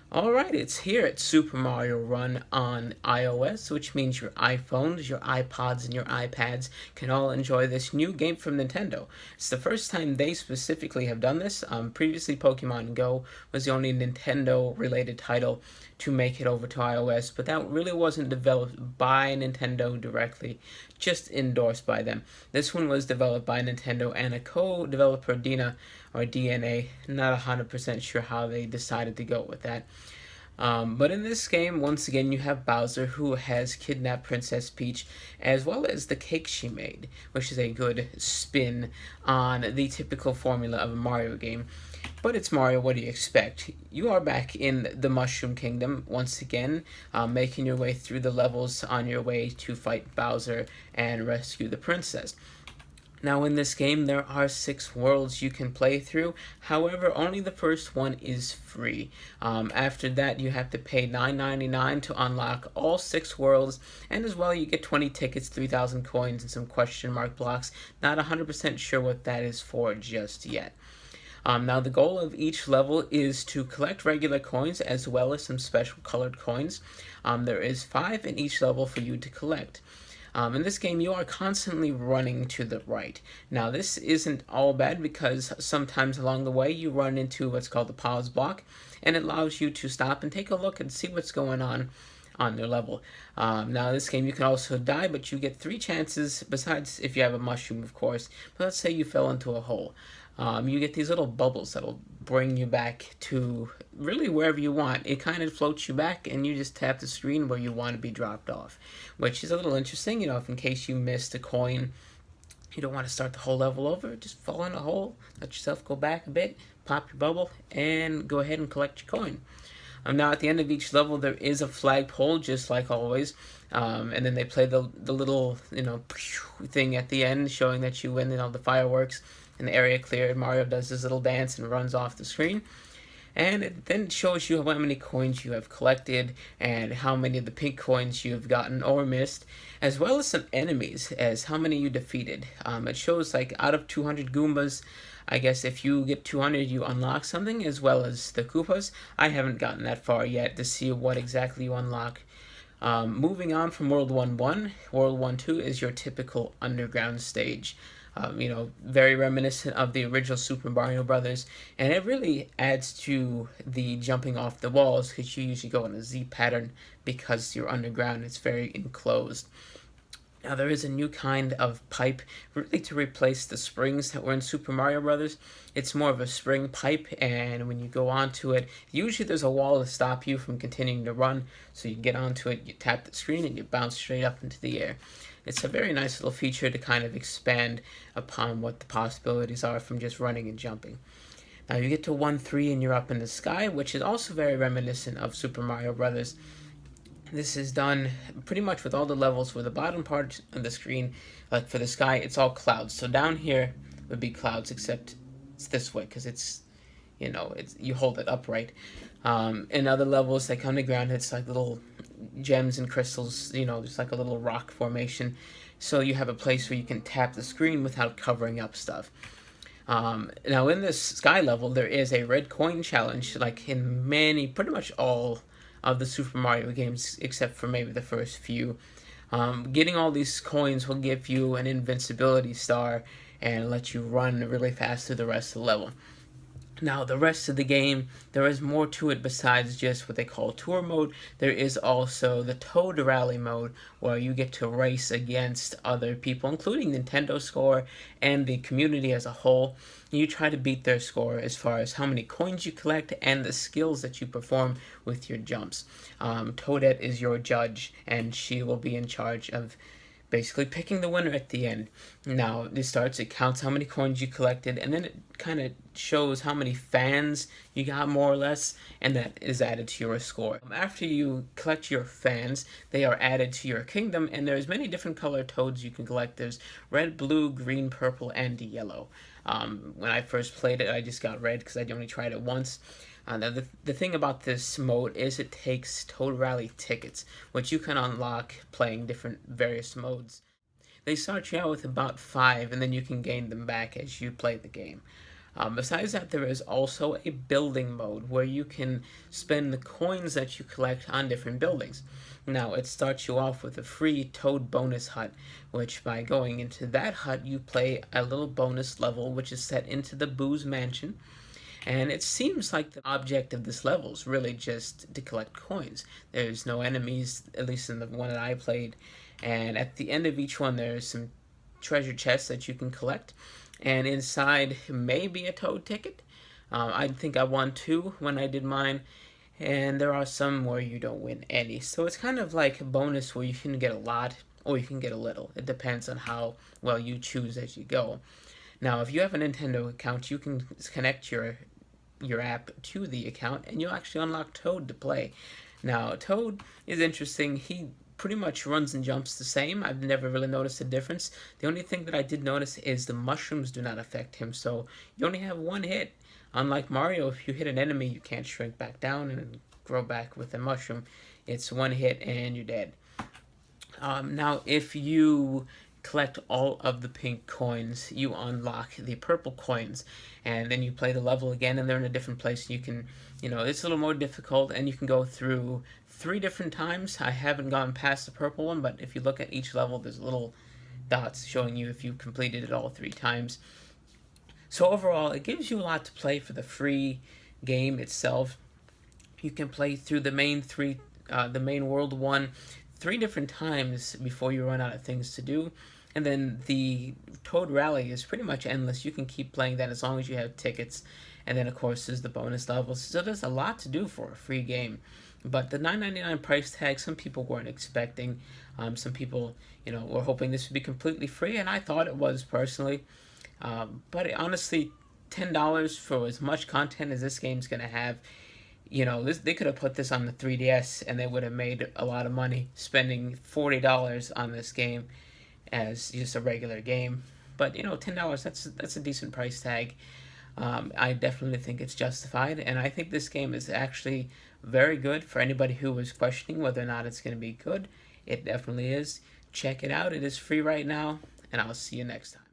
Alright, it's here at Super Mario Run on iOS, which means your iPhones, your iPods, and your iPads can all enjoy this new game from Nintendo. It's the first time they specifically have done this. Previously, Pokemon Go was the only Nintendo-related title to make it over to iOS, but that really wasn't developed by Nintendo directly, just endorsed by them. This one was developed by Nintendo and a co-developer, Dina, or DNA. Not 100% sure how they decided to go with that. But in this game, once again, you have Bowser who has kidnapped Princess Peach, as well as the cake she made, which is a good spin on the typical formula of a Mario game. But it's Mario, what do you expect? You are back in the Mushroom Kingdom once again, making your way through the levels on your way to fight Bowser and rescue the princess. Now, in this game, there are 6 worlds you can play through. However, only the first one is free. After that, you have to pay $9.99 to unlock all 6 worlds, and as well, you get 20 tickets, 3,000 coins, and some question mark blocks. Not 100% sure what that is for just yet. Now, the goal of each level is to collect regular coins as well as some special colored coins. There is 5 in each level for you to collect. In this game, you are constantly running to the right. Now, this isn't all bad because sometimes along the way you run into what's called the pause block, and it allows you to stop and take a look and see what's going on their level. Now, this game you can also die, but you get 3 chances, besides if you have a mushroom, of course. But let's say you fell into a hole. You get these little bubbles that'll bring you back to really wherever you want. It kind of floats you back, and you just tap the screen where you want to be dropped off, which is a little interesting. If in case you missed a coin, you don't want to start the whole level over, just fall in a hole, let yourself go back a bit, pop your bubble, and go ahead and collect your coin. Now, at the end of each level, there is a flagpole, just like always. And then they play the little, thing at the end, showing that you win, the fireworks and the area cleared. Mario does his little dance and runs off the screen. And it then shows you how many coins you have collected and how many of the pink coins you've gotten or missed, as well as some enemies, as how many you defeated. It shows like out of 200 Goombas, I guess if you get 200, you unlock something, as well as the Koopas. I haven't gotten that far yet to see what exactly you unlock. Moving on from World 1-1, World 1-2 is your typical underground stage. Very reminiscent of the original Super Mario Brothers, and it really adds to the jumping off the walls because you usually go in a Z pattern because you're underground. It's very enclosed. Now, there is a new kind of pipe, really to replace the springs that were in Super Mario Brothers. It's more of a spring pipe, and when you go onto it, usually there's a wall to stop you from continuing to run. So you get onto it, you tap the screen, and you bounce straight up into the air. It's a very nice little feature to kind of expand upon what the possibilities are from just running and jumping. Now, you get to 1-3 and you're up in the sky, which is also very reminiscent of Super Mario Brothers. This is done pretty much with all the levels where the bottom part of the screen, like for the sky, it's all clouds. So down here would be clouds, except it's this way because it's you hold it upright. In other levels, like underground, it's like little gems and crystals, just like a little rock formation. So you have a place where you can tap the screen without covering up stuff. Now, in this sky level, there is a red coin challenge, like in pretty much all of the Super Mario games, except for maybe the first few. Getting all these coins will give you an invincibility star and let you run really fast through the rest of the level. Now, the rest of the game, there is more to it besides just what they call tour mode. There is also the Toad Rally mode, where you get to race against other people, including Nintendo score and the community as a whole. You try to beat their score as far as how many coins you collect and the skills that you perform with your jumps. Toadette is your judge, and she will be in charge of basically picking the winner at the end. Now, it counts how many coins you collected, and then it kind of shows how many fans you got, more or less, and that is added to your score. After you collect your fans, they are added to your kingdom, and there's many different colored toads you can collect. There's red, blue, green, purple, and yellow. When I first played it, I just got red because I only tried it once. Now, the thing about this mode is it takes Toad Rally tickets, which you can unlock playing different various modes. They start you out with about 5, and then you can gain them back as you play the game. Besides that, there is also a building mode where you can spend the coins that you collect on different buildings. Now, it starts you off with a free Toad bonus hut, which by going into that hut, you play a little bonus level which is set into the Boo's Mansion. And it seems like the object of this level is really just to collect coins. There's no enemies, at least in the one that I played. And at the end of each one, there's some treasure chests that you can collect. And inside may be a Toad ticket. I think I won two when I did mine. And there are some where you don't win any. So it's kind of like a bonus where you can get a lot or you can get a little. It depends on how well you choose as you go. Now, if you have a Nintendo account, you can connect your app to the account, and you'll actually unlock Toad to play. Now, Toad is interesting. He pretty much runs and jumps the same. I've never really noticed a difference. The only thing that I did notice is the mushrooms do not affect him, so you only have one hit. Unlike Mario, if you hit an enemy, you can't shrink back down and grow back with a mushroom. It's one hit and you're dead. Now, if you collect all of the pink coins, you unlock the purple coins, and then you play the level again, and they're in a different place. You can, it's a little more difficult, and you can go through 3 different times. I haven't gone past the purple one, but if you look at each level, there's little dots showing you if you completed it all 3 times. So overall, it gives you a lot to play for the free game itself. You can play through the main world one 3 different times before you run out of things to do. And then the Toad Rally is pretty much endless. You can keep playing that as long as you have tickets. And then, of course, there's the bonus levels. So there's a lot to do for a free game. But the $9.99 price tag, some people weren't expecting. Some people, were hoping this would be completely free, and I thought it was personally. But honestly, $10 for as much content as this game's going to have, they could have put this on the 3DS and they would have made a lot of money spending $40 on this game as just a regular game. But $10, that's a decent price tag. I definitely think it's justified, and I think this game is actually very good for anybody who was questioning whether or not it's going to be good. It definitely is. Check it out. It is free right now, and I'll see you next time.